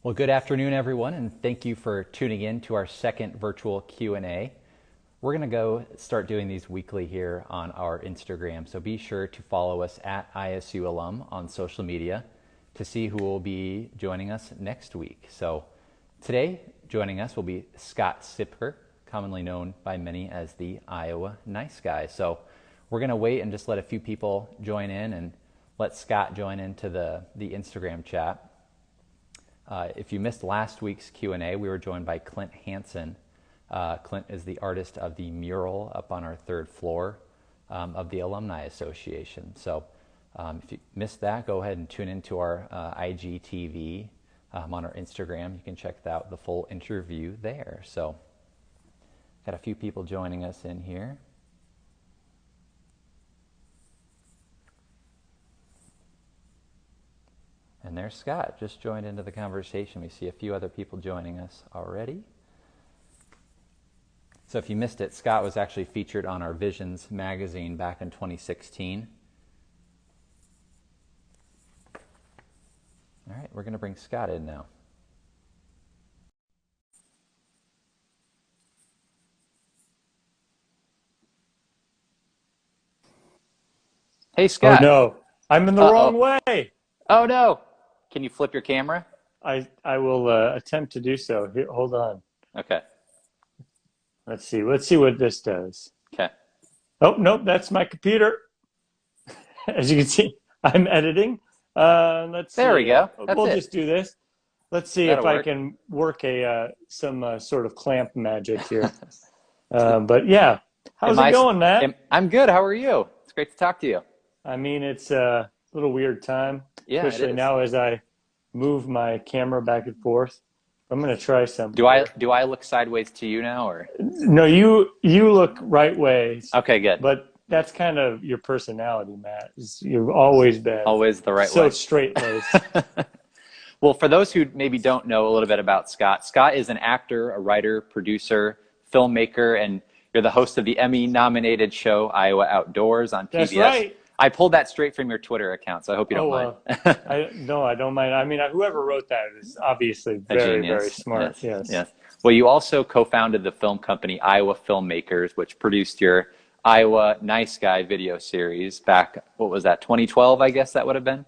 Well, good afternoon, everyone, and thank you for tuning in to our second virtual Q&A. We're going to go start doing these weekly here on our Instagram, so be sure to follow us at ISU Alum on social media to see who will be joining us next week. So today, joining us will be Scott Siepker, commonly known by many as the Iowa Nice Guy. So we're going to wait and just let a few people join in and let Scott join into the Instagram chat. If you missed last week's Q&A, we were joined by Clint Hansen. Clint is the artist of the mural up on our third floor of the Alumni Association. So if you missed that, go ahead and tune into our IGTV on our Instagram. You can check out the full interview there. So got a few people joining us in here. And there's Scott, just joined into the conversation. We see a few other people joining us already. So if you missed it, Scott was actually featured on our Visions magazine back in 2016. All right, we're going to bring Scott in now. Hey, Scott. Oh, no. I'm in the wrong way. Oh, no. Can you flip your camera? I will attempt to do so. Here, hold on. Okay. Let's see. Let's see what this does. Okay. Oh, nope. That's my computer. As you can see, I'm editing. Let's see. There we go. We'll just do this. Let's see if I can work some sort of clamp magic here. But yeah, how's it going, Matt? I'm good. How are you? It's great to talk to you. I mean, it's a little weird time, it especially is. now as I move my camera back and forth. I'm going to try something. Do I look sideways to you now, or? No, you look right ways. Okay, good. But that's kind of your personality, Matt. You've always been always the right way. So straight-laced. Well, for those who maybe don't know a little bit about Scott, Scott is an actor, a writer, producer, filmmaker, and you're the host of the Emmy-nominated show Iowa Outdoors on PBS. That's right. I pulled that straight from your Twitter account, so I hope you don't mind. No, I don't mind. I mean, whoever wrote that is obviously very, very smart. Yes. Well, you also co-founded the film company Iowa Filmmakers, which produced your Iowa Nice Guy video series back, what was that, 2012, I guess that would have been?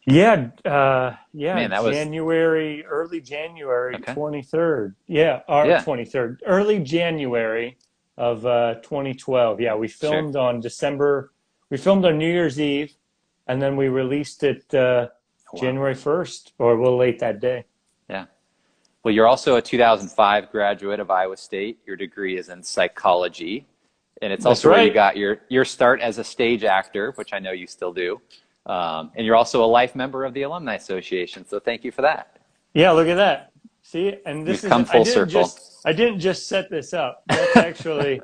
Yeah, Man, that January, early January, Okay. 23rd. Yeah, 23rd, early January of 2012. Yeah, we filmed on December. We filmed on New Year's Eve, and then we released it January 1st, or a little late that day. Yeah. Well, you're also a 2005 graduate of Iowa State. Your degree is in psychology, and it's also where you got your start as a stage actor, which I know you still do. And you're also a life member of the Alumni Association, so thank you for that. Yeah, look at that. See, and this We've come full circle. I didn't just set this up. That's actually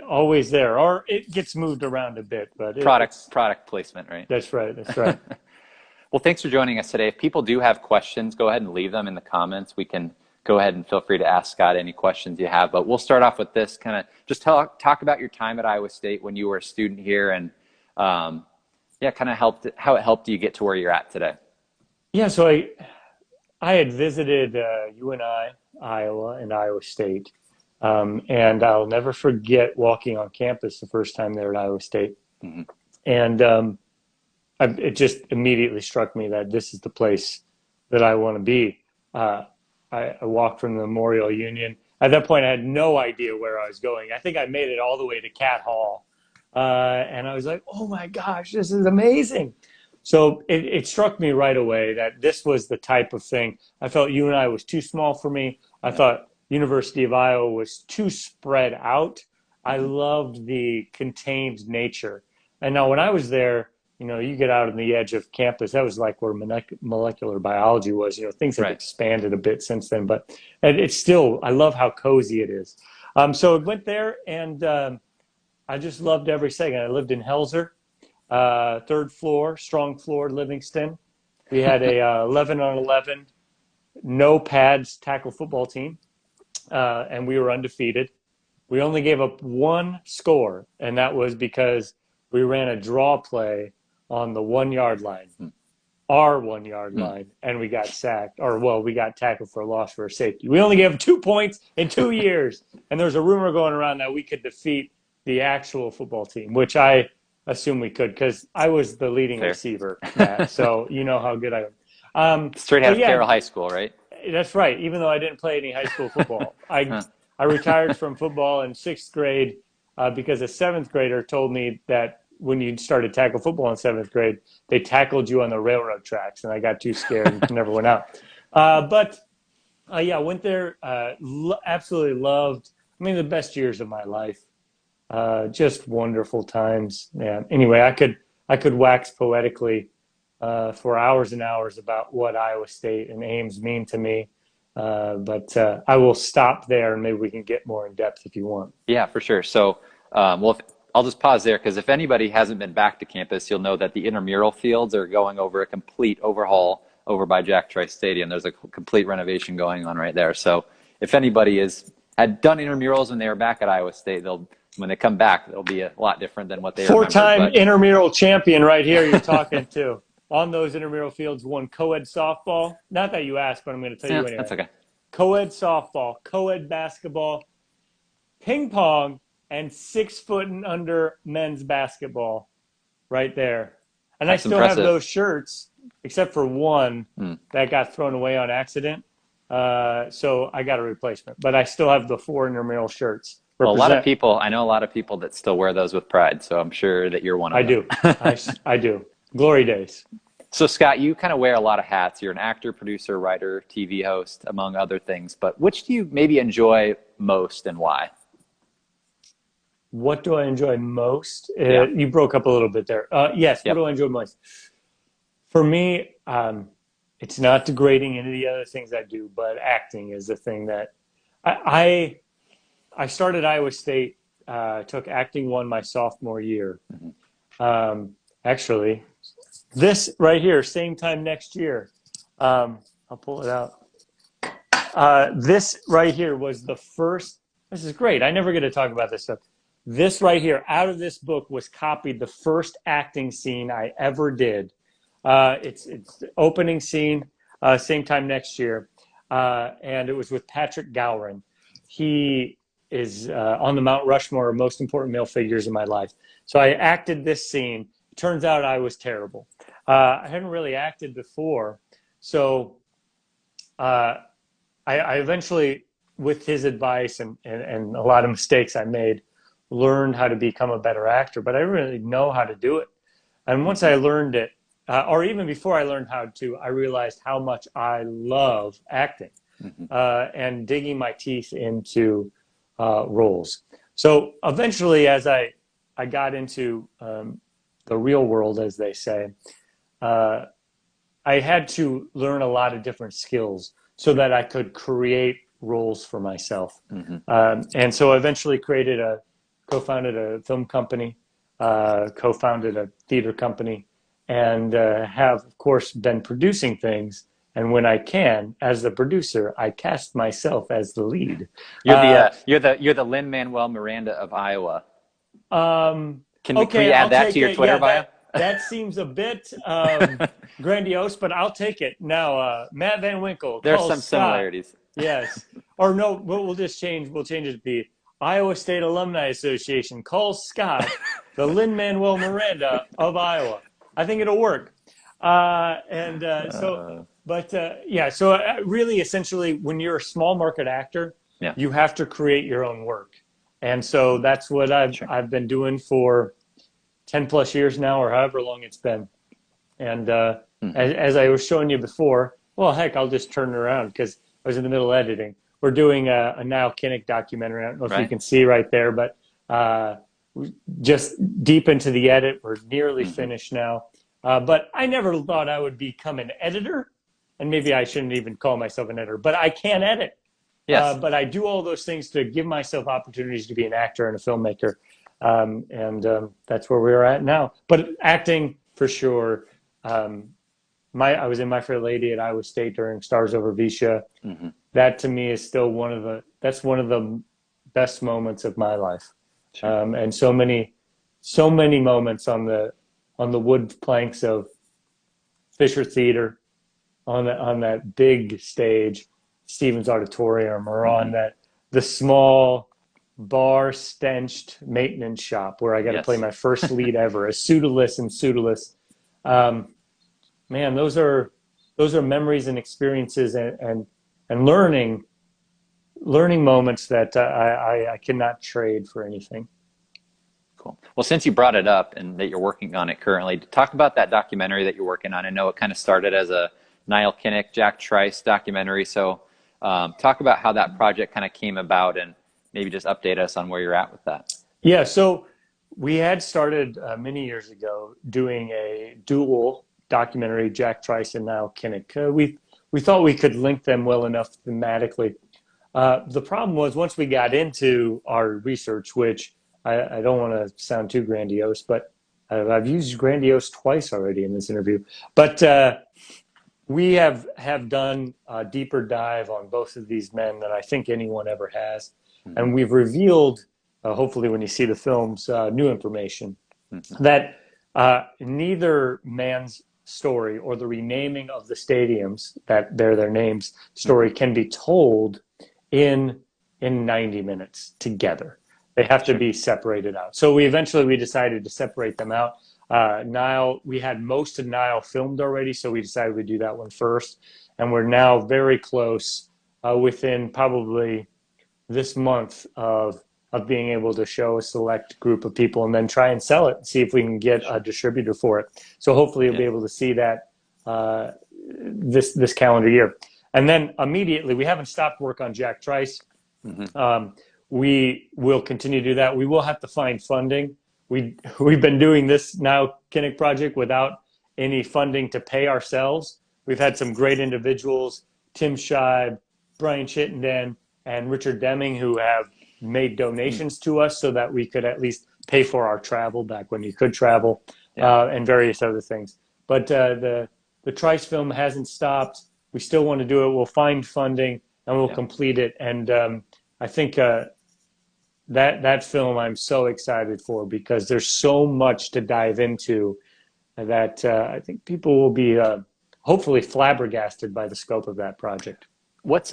always there, or it gets moved around a bit. But product placement, right? That's right. That's right. Well, thanks for joining us today. If people do have questions, go ahead and leave them in the comments. We can go ahead and feel free to ask Scott any questions you have. But we'll start off with this, kind of just talk about your time at Iowa State when you were a student here, and kind of how it helped you get to where you're at today. Yeah, so I had visited UNI, Iowa, and Iowa State. And I'll never forget walking on campus the first time there at Iowa State. Mm-hmm. And it just immediately struck me that this is the place that I want to be. I walked from the Memorial Union. At that point, I had no idea where I was going. I think I made it all the way to Cat Hall. And I was like, oh my gosh, this is amazing. So it struck me right away that this was the type of thing. I felt UNI was too small for me. I thought University of Iowa was too spread out. I loved the contained nature. And now when I was there, you get out on the edge of campus. That was like where molecular biology was. Things have expanded a bit since then, but it's still, I love how cozy it is. So I went there, and I just loved every second. I lived in Helzer, third floor, strong floor, Livingston. We had a 11-on-11, no pads tackle football team. And we were undefeated. We only gave up one score, and that was because we ran a draw play on the 1 yard line. our 1 yard line, and we got sacked, or well, we got tackled for a loss for a safety. We only gave 2 points in 2 years, and there's a rumor going around that we could defeat the actual football team, which I assume we could because I was the leading Fair. receiver, Matt. So you know how good I am. Straight out But of yeah, Carroll High School, right? that's right. Even though I didn't play any high school football, Huh. I retired from football in 6th grade because a 7th grader told me that when you started tackle football in 7th grade, they tackled you on the railroad tracks, and I got too scared and never went out. But yeah, went there. Absolutely loved. I mean, the best years of my life. Just wonderful times. Yeah. Anyway, I could wax poetically for hours and hours about what Iowa State and Ames mean to me. But I will stop there, and maybe we can get more in depth if you want. Yeah, for sure. So, well, I'll just pause there because if anybody hasn't been back to campus, you'll know that the intramural fields are going over a complete overhaul over by Jack Trice Stadium. There's a complete renovation going on right there. So if anybody had done intramurals when they were back at Iowa State, when they come back, it'll be a lot different than what they remember. Four-time intramural champion right here you're talking to. On those intramural fields, won co-ed softball. Not that you asked, but I'm going to tell you anyway. That's okay. Co-ed softball, co-ed basketball, ping pong, and 6 foot and under men's basketball right there. And That's I still impressive. have those shirts, except for one that got thrown away on accident. So I got a replacement. But I still have the 4 intramural shirts. Well, I know a lot of people that still wear those with pride, so I'm sure that you're one of them. I do. Glory days. So, Scott, you kind of wear a lot of hats. You're an actor, producer, writer, TV host, among other things. But which do you maybe enjoy most and why? What do I enjoy most? Yeah. You broke up a little bit there. Yes, Yep. What do I enjoy most? For me, it's not degrading any of the other things I do, but acting is the thing that I started Iowa State, took acting 1 my sophomore year. Actually, this right here, same time next year. I'll pull it out. This right here was the first. This is great. I never get to talk about this stuff. This right here, out of this book, was copied the first acting scene I ever did. It's the opening scene, same time next year, and it was with Patrick Gowron. He is on the Mount Rushmore of most important male figures in my life. So I acted this scene. Turns out I was terrible. I hadn't really acted before, so I eventually, with his advice and a lot of mistakes I made, learned how to become a better actor, but I didn't really know how to do it. And once I learned it, or even before I learned how to, I realized how much I love acting and digging my teeth into roles. So eventually, as I got into the real world, as they say, I had to learn a lot of different skills so that I could create roles for myself. And so I eventually co-founded a film company, co-founded a theater company, and have, of course, been producing things. And when I can, as the producer, I cast myself as the lead. You're the Lin-Manuel Miranda of Iowa. Can we add that to your Twitter bio? That seems a bit grandiose, but I'll take it. Now, Matt Van Winkle. There's some Scott. similarities. Yes. Or no, we'll change it to the Iowa State Alumni Association calls Scott the Lin-Manuel Miranda of Iowa. I think it'll work. So really, essentially, when you're a small market actor, you have to create your own work. And so that's what I've been doing for 10 plus years now, or however long it's been. And as I was showing you before, well, heck, I'll just turn it around because I was in the middle of editing. We're doing a Niall Kinnick documentary. I don't know if you can see right there, but just deep into the edit. We're nearly finished now. But I never thought I would become an editor, and maybe I shouldn't even call myself an editor, but I can edit. Yes. But I do all those things to give myself opportunities to be an actor and a filmmaker. And that's where we're at now. But acting, for sure. I was in My Fair Lady at Iowa State during Stars Over Visha. That to me is still one of the best moments of my life. Sure. And so many moments on the wood planks of Fisher Theater, on that big stage, Stevens Auditorium, or on the small bar stenched maintenance shop where I got to play Yes. my first lead ever as Pseudolus and Pseudolus. Man, those are memories and experiences and learning moments that I cannot trade for anything. Cool. Well, since you brought it up and that you're working on it currently, talk about that documentary that you're working on. I know it kind of started as a Niall Kinnick, Jack Trice documentary. So talk about how that project kind of came about and maybe just update us on where you're at with that. Yeah, so we had started many years ago doing a dual documentary, Jack Trice and Niall Kinnick. We thought we could link them well enough thematically. The problem was once we got into our research, which I don't want to sound too grandiose, but I've used grandiose twice already in this interview. But we have done a deeper dive on both of these men than I think anyone ever has. And we've revealed, hopefully when you see the films, new information that neither man's story or the renaming of the stadiums that bear their names story can be told in 90 minutes together. They have to be separated out. So we decided to separate them out. Niall, we had most of Niall filmed already, so we decided we'd do that one first. And we're now very close, within probably this month of being able to show a select group of people and then try and sell it and see if we can get a distributor for it. So hopefully you'll be able to see that this calendar year. And then immediately, we haven't stopped work on Jack Trice. We will continue to do that. We will have to find funding. We've been doing this now Kinnick project without any funding to pay ourselves. We've had some great individuals, Tim Scheib, Brian Chittenden, and Richard Deming, who have made donations to us so that we could at least pay for our travel back when you could travel, and various other things. But the Trice film hasn't stopped. We still want to do it. We'll find funding and we'll complete it. And I think that film I'm so excited for because there's so much to dive into that I think people will be hopefully flabbergasted by the scope of that project. What's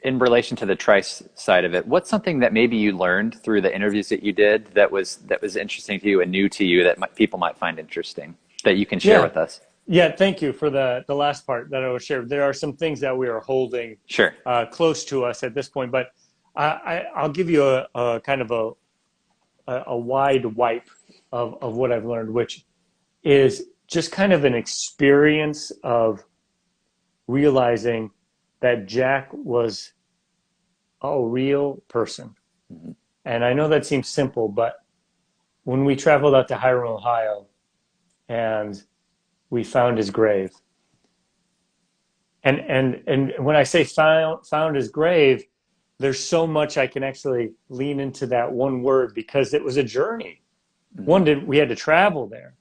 in relation to the Trice side of it, what's something that maybe you learned through the interviews that you did that was interesting to you and new to you that people might find interesting that you can share with us? Yeah, thank you for the last part that I will share. There are some things that we are holding close to us at this point, but I'll give you a kind of a wide wipe of what I've learned, which is just kind of an experience of realizing that Jack was a real person. And I know that seems simple, but when we traveled out to Hiram, Ohio, and we found his grave, and when I say found his grave, there's so much I can actually lean into that one word because it was a journey. We had to travel there.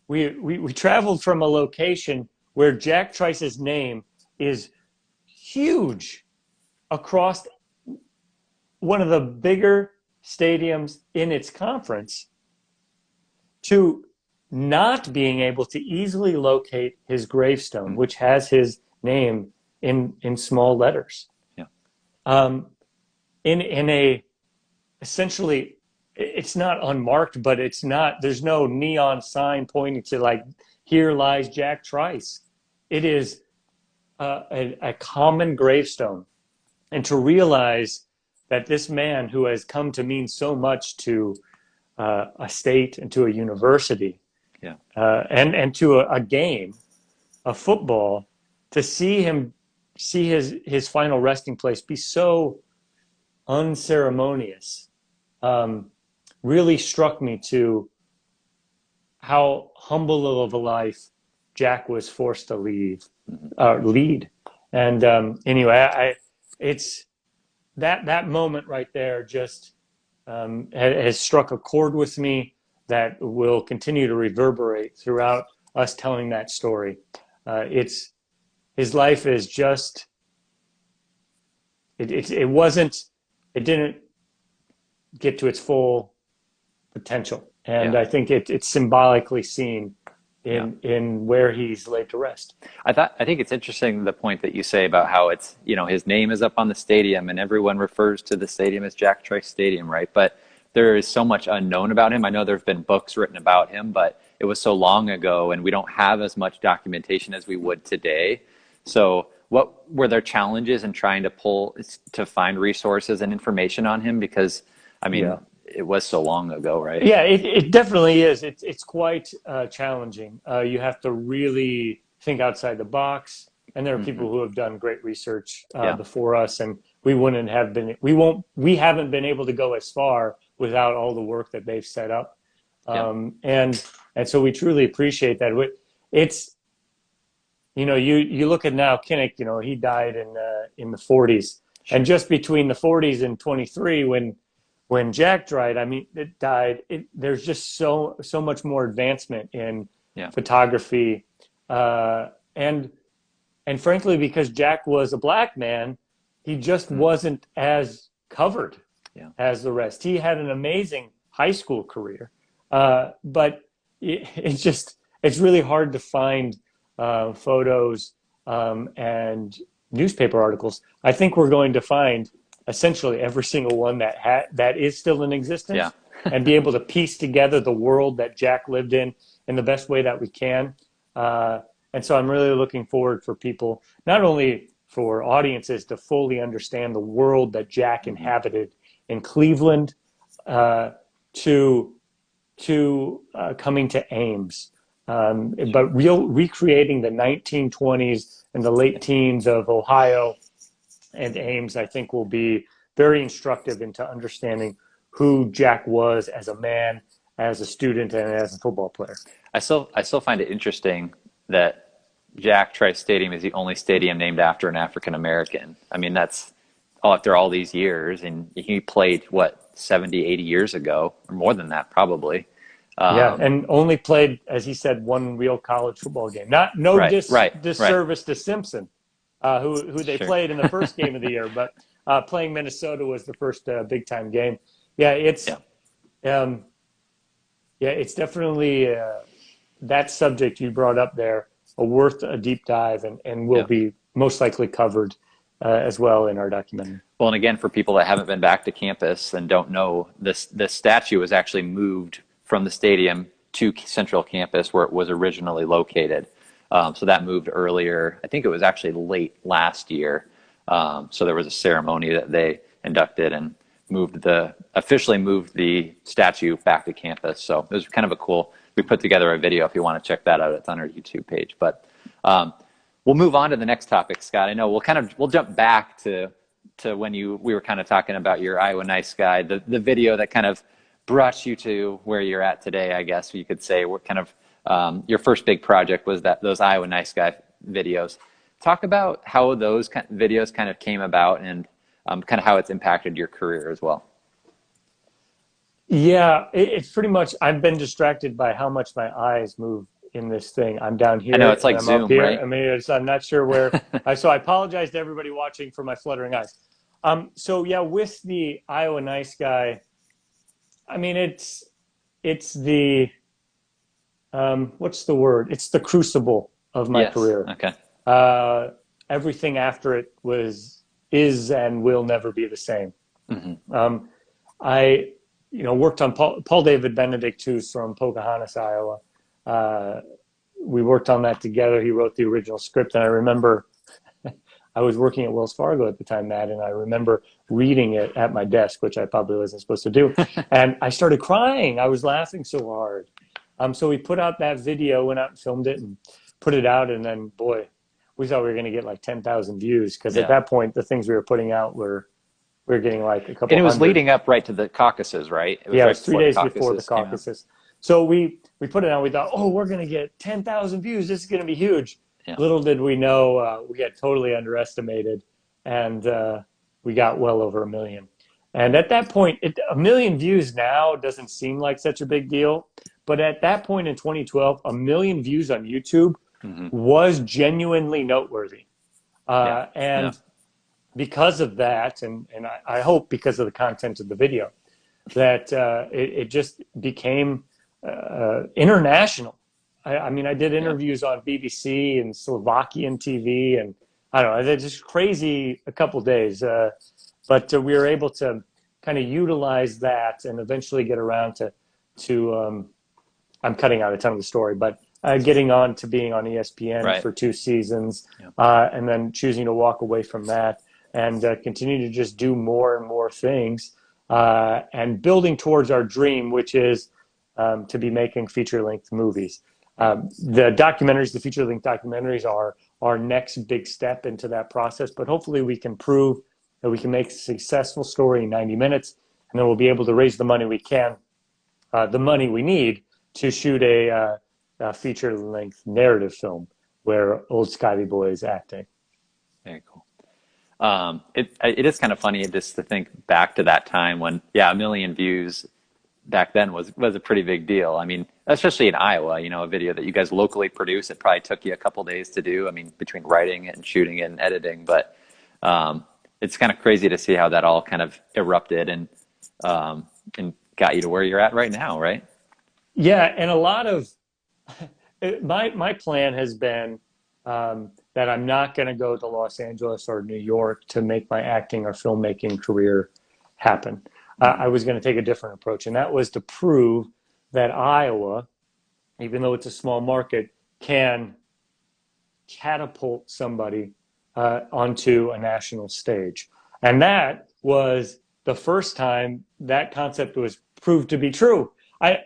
We traveled from a location where Jack Trice's name is huge across one of the bigger stadiums in its conference to not being able to easily locate his gravestone, which has his name in small letters. In a essentially, it's not unmarked, but there's no neon sign pointing to like, here lies Jack Trice. It is a common gravestone. And to realize that this man who has come to mean so much to a state and to a university, and to a game, a football, to see his final resting place be so unceremonious, really struck me to how humble of a life Jack was forced to lead. And anyway, it's that moment right there just has struck a chord with me that will continue to reverberate throughout us telling that story. His life is just, it didn't get to its full potential. And I think it's symbolically seen in where he's laid to rest. I think it's interesting the point that you say about how it's, his name is up on the stadium and everyone refers to the stadium as Jack Trice Stadium, right? But there is so much unknown about him. I know there've been books written about him, but it was so long ago and we don't have as much documentation as we would today. So what were their challenges in trying to find resources and information on him? Because, I mean, it was so long ago, right? Yeah, it definitely is. It's quite challenging. You have to really think outside the box, and there are people who have done great research before us, and we haven't been able to go as far without all the work that they've set up. And so we truly appreciate that. It's, you look at now Kinnick, he died in the 40s, and just between the 40s and 23, when Jack died, there's just so much more advancement in photography, and frankly, because Jack was a black man, he just wasn't as covered as the rest. He had an amazing high school career, but it's really hard to find photos and newspaper articles. I think we're going to find essentially every single one that is still in existence, and be able to piece together the world that Jack lived in the best way that we can. And so I'm really looking forward for people, not only for audiences to fully understand the world that Jack inhabited in Cleveland, to coming to Ames, but recreating the 1920s and the late teens of Ohio and Ames, I think, will be very instructive into understanding who Jack was as a man, as a student, and as a football player. I still find it interesting that Jack Trice Stadium is the only stadium named after an African American. I mean, that's after all these years, and he played 70, 80 years ago, or more than that probably. And only played, as he said, one real college football game. Disservice to Simpson, who they played in the first game of the year, but playing Minnesota was the first big time game. It's definitely that subject you brought up there worth a deep dive, and will be most likely covered as well in our documentary. Well, and again, for people that haven't been back to campus and don't know, this statue was actually moved from the stadium to Central Campus where it was originally located. So that moved earlier. I think it was actually late last year. So there was a ceremony that they inducted and officially moved the statue back to campus. So it was kind of we put together a video if you want to check that out. It's on our YouTube page. But we'll move on to the next topic, Scott. I know we'll jump back to when we were kind of talking about your Iowa Nice Guy, the video that kind of brought you to where you're at today, I guess you could say. We're kind of your first big project was those Iowa Nice Guy videos. Talk about how those videos kind of came about, and kind of how it's impacted your career as well. Yeah, it's pretty much, I've been distracted by how much my eyes move in this thing. I'm down here. I know, it's like I'm Zoom, up here. right? I mean, I'm not sure where. So I apologize to everybody watching for my fluttering eyes. With the Iowa Nice Guy, I mean, it's the, what's the word? It's the crucible of my career. Okay. Everything after it is and will never be the same. Mm-hmm. I worked on Paul David Benedict, who's from Pocahontas, Iowa. We worked on that together. He wrote the original script, and I remember I was working at Wells Fargo at the time, Matt, and I remember reading it at my desk, which I probably wasn't supposed to do. And I started crying. I was laughing so hard. So we put out that video, went out and filmed it and put it out. And then, boy, we thought we were going to get like 10,000 views, because at that point, the things we were putting out we were getting like a couple. And it was 100. Leading up right to the caucuses, right? It was 3 days before the caucuses. So we put it out. We thought, we're going to get 10,000 views. This is going to be huge. Yeah. Little did we know, we got totally underestimated, and we got well over 1 million. And at that point, 1 million views now doesn't seem like such a big deal. But at that point in 2012, 1 million views on YouTube was genuinely noteworthy. Because of that, and I hope because of the content of the video, that it just became international. I mean, I did Yeah. interviews on BBC and Slovakian TV, and I don't know, they're just crazy a couple days. But we were able to kind of utilize that and eventually get around to I'm cutting out a ton of the story, but getting on to being on ESPN Right. for 2 seasons, Yeah. and then choosing to walk away from that and continue to just do more and more things, and building towards our dream, which is to be making feature-length movies. The feature-length documentaries are our next big step into that process, but hopefully we can prove that we can make a successful story in 90 minutes, and then we'll be able to raise the money the money we need to shoot a feature-length narrative film where old Scotty Boy is acting. Very cool. It is kind of funny just to think back to that time when, yeah, 1 million views back then was a pretty big deal. I mean, especially in Iowa, a video that you guys locally produce, it probably took you a couple days to do. I mean, between writing it and shooting it and editing, but it's kind of crazy to see how that all kind of erupted and got you to where you're at right now, right? Yeah, and a lot of my plan has been that I'm not going to go to Los Angeles or New York to make my acting or filmmaking career happen. I was going to take a different approach, and that was to prove that Iowa, even though it's a small market, can catapult somebody onto a national stage. And that was the first time that concept was proved to be true. I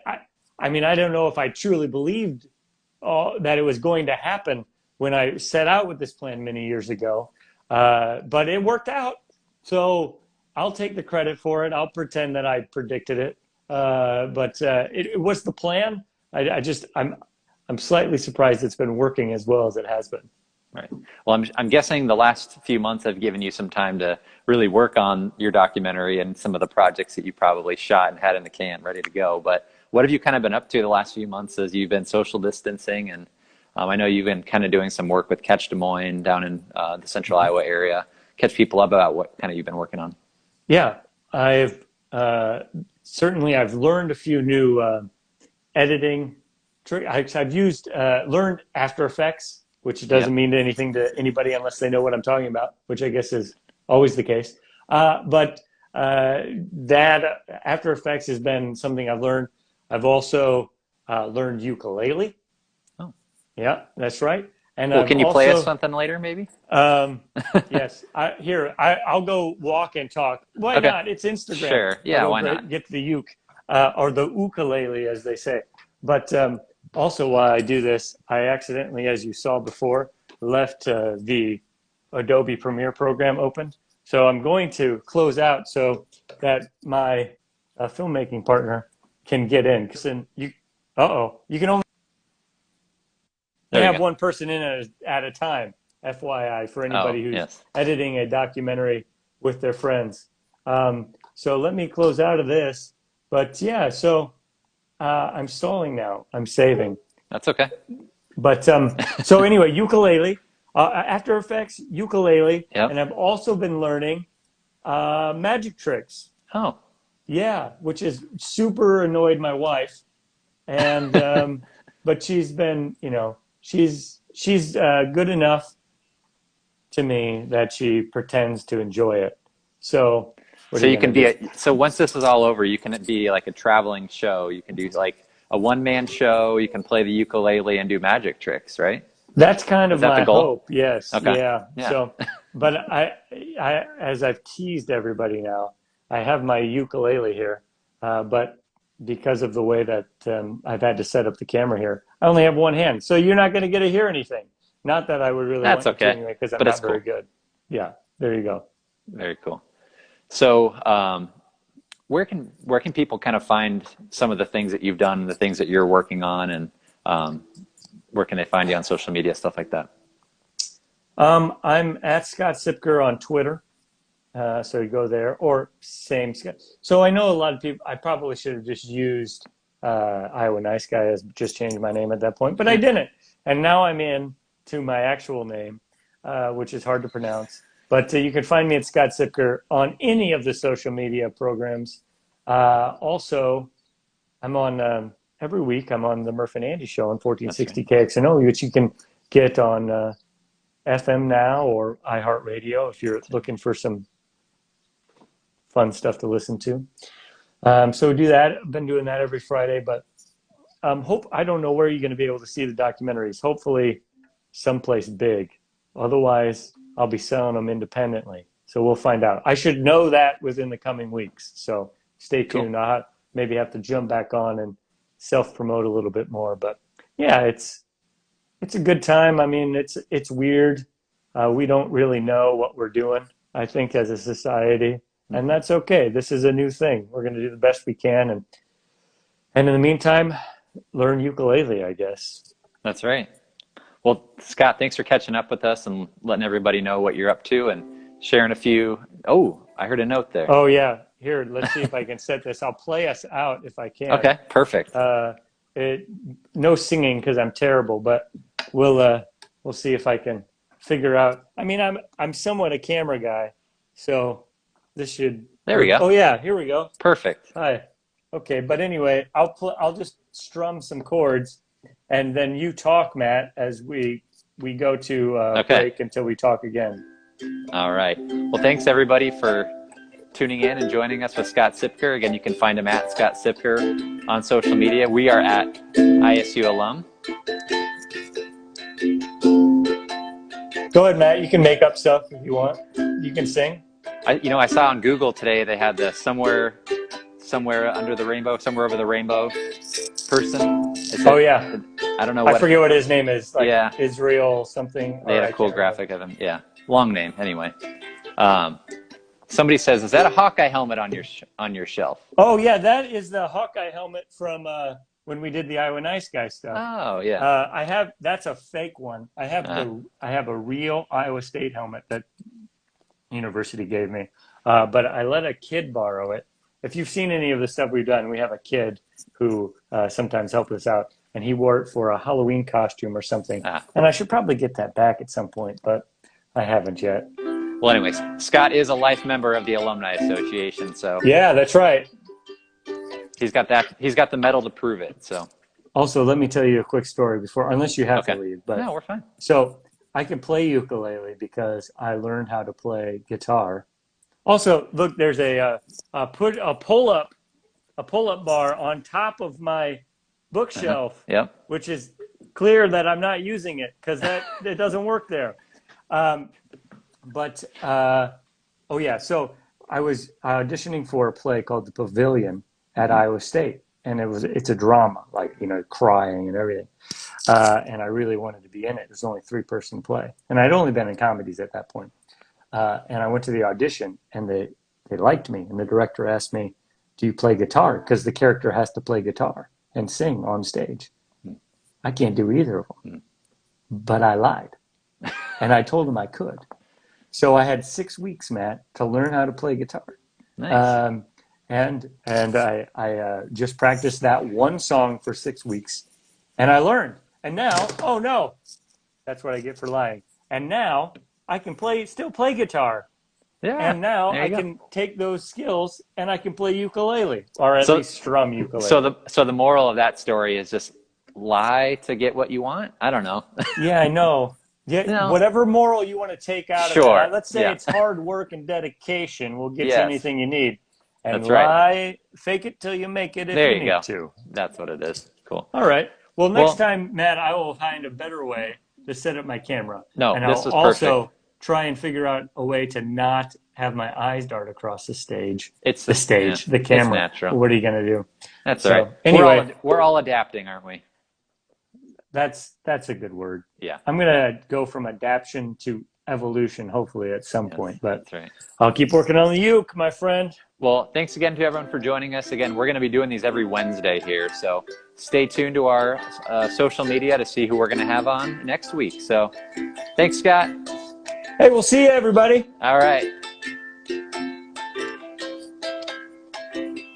mean, I don't know if I truly believed that it was going to happen when I set out with this plan many years ago, but it worked out. So I'll take the credit for it. I'll pretend that I predicted it, but it was the plan. I'm slightly surprised it's been working as well as it has been. Right. Well, I'm guessing the last few months have given you some time to really work on your documentary and some of the projects that you probably shot and had in the can ready to go. But what have you kind of been up to the last few months as you've been social distancing? And I know you've been kind of doing some work with Catch Des Moines down in the central Iowa area. Catch people up about what kind of you've been working on. Yeah, I've learned a few new editing tricks. I've learned After Effects, which doesn't mean anything to anybody unless they know what I'm talking about, which I guess is always the case. But that After Effects has been something I've learned. I've also learned ukulele. Oh, yeah, that's right. And well, can you play us something later, maybe? Yes. I'll go walk and talk. Why Okay. not? It's Instagram. Sure. Yeah, why not? Get the uke, or the ukulele, as they say. But also, while I do this, I accidentally, as you saw before, left the Adobe Premiere program open. So I'm going to close out so that my filmmaking partner can get in. You can only have one person in at a time, FYI, for anybody who's editing a documentary with their friends. So let me close out of this. But yeah, so I'm stalling now. I'm saving. That's okay. But so anyway, ukulele, After Effects, ukulele, Yep. and I've also been learning magic tricks. Oh. Yeah, which has super annoyed my wife, and but she's been, she's good enough to me that she pretends to enjoy it. So you can be so once this is all over, you can be like a traveling show. You can do like a one-man show. You can play the ukulele and do magic tricks, right? That's kind of my hope. Yes. Okay. Yeah. So, but I, as I've teased everybody now, I have my ukulele here, but because of the way that I've had to set up the camera here, I only have one hand. So you're not going to get to hear anything. Not that I would really want you to anyway, because I'm not very good. Yeah. There you go. Very cool. So, where can people kind of find some of the things that you've done, the things that you're working on, and where can they find you on social media, stuff like that? I'm at Scott Siepker on Twitter. So you go there, or same Scott. So I know a lot of people, I probably should have just used Iowa Nice Guy as just changed my name at that point, but I didn't. And now I'm in to my actual name, which is hard to pronounce. But you can find me at Scott Siepker on any of the social media programs. Also, I'm on every week I'm on the Murph and Andy show on That's 1460 right. KXNO, which you can get on FM now or iHeartRadio if you're looking for some fun stuff to listen to. So we do that. I've been doing that every Friday, but I don't know where you're going to be able to see the documentaries. Hopefully, someplace big. Otherwise, I'll be selling them independently. So we'll find out. I should know that within the coming weeks. So stay Cool. tuned. I'll maybe have to jump back on and self-promote a little bit more. But yeah, it's a good time. I mean, it's weird. We don't really know what we're doing, I think, as a society, and Mhm. that's okay. This is a new thing. We're going to do the best we can, and in the meantime, learn ukulele, I guess. That's right. Well, Scott, thanks for catching up with us and letting everybody know what you're up to and sharing a few. Oh, I heard a note there. Oh yeah, here. Let's see if I can set this. I'll play us out if I can. Okay, perfect. Uh, no singing because I'm terrible, but we'll see if I can figure out. I mean, I'm somewhat a camera guy, so this should There we work. go. Oh yeah, here we go. Perfect. Hi. Okay, but anyway, I'll just strum some chords, and then you talk, Matt, as we go to Okay. break until we talk again. All right. Well, thanks everybody for tuning in and joining us with Scott Siepker. Again, you can find him at Scott Siepker on social media. We are at ISU Alum. Go ahead, Matt. You can make up stuff if you want. You can sing. I saw on Google today they had the somewhere under the rainbow, somewhere over the rainbow person. Oh yeah. I don't know I what. forget what his name is. Like Yeah. Israel something. They had a cool graphic of him. Yeah, long name anyway. Somebody says, "Is that a Hawkeye helmet on your shelf?" Oh yeah, that is the Hawkeye helmet from when we did the Iowa Nice Guy stuff. Oh yeah. I have that's a fake one. I have a real Iowa State helmet that university gave me, but I let a kid borrow it. If you've seen any of the stuff we've done, we have a kid who sometimes helps us out, and he wore it for a Halloween costume or something. And I should probably get that back at some point, but I haven't yet. Well, anyways, Scott is a life member of the Alumni Association, so Yeah, that's right. he's got that. He's got the medal to prove it. So Also, let me tell you a quick story before, unless you have to leave. But no, we're fine. So I can play ukulele because I learned how to play guitar. Also, look, there's a pull-up bar on top of my bookshelf, Yep. which is clear that I'm not using it because it doesn't work there. Oh yeah, so I was auditioning for a play called The Pavilion at Iowa State, and it's a drama, like crying and everything. And I really wanted to be in it. It was only a 3-person play, and I'd only been in comedies at that point. And I went to the audition, and they liked me, and the director asked me, "Do you play guitar?" Because the character has to play guitar and sing on stage. I can't do either of them, but I lied, and I told him I could. So I had 6 weeks, Matt, to learn how to play guitar. Nice. And I just practiced that one song for 6 weeks, and I learned. And now, oh no, that's what I get for lying. And now I can still play guitar. Yeah. And now I can take those skills and I can play ukulele, or at least strum ukulele. So the moral of that story is just lie to get what you want. I don't know. Yeah, I know. Yeah, No. whatever moral you want to take out of Sure. it. Let's say it's hard work and dedication will get you anything you need. And That's right. Fake it till you make it if There you you need go. to. That's what it is. Cool. All right. Well, next time, Matt, I will find a better way to set up my camera. No, and this I'll is also try and figure out a way to not have my eyes dart across the stage. It's the stage, the camera. It's natural. What are you going to do? That's all right. Anyway, we're all adapting, aren't we? That's a good word. Yeah. I'm going to go from adaptation to evolution, hopefully at some point. But that's right. I'll keep working on the uke, my friend. Well, thanks again to everyone for joining us. Again, we're going to be doing these every Wednesday here. So stay tuned to our social media to see who we're going to have on next week. So thanks, Scott. Hey, we'll see you, everybody. All right.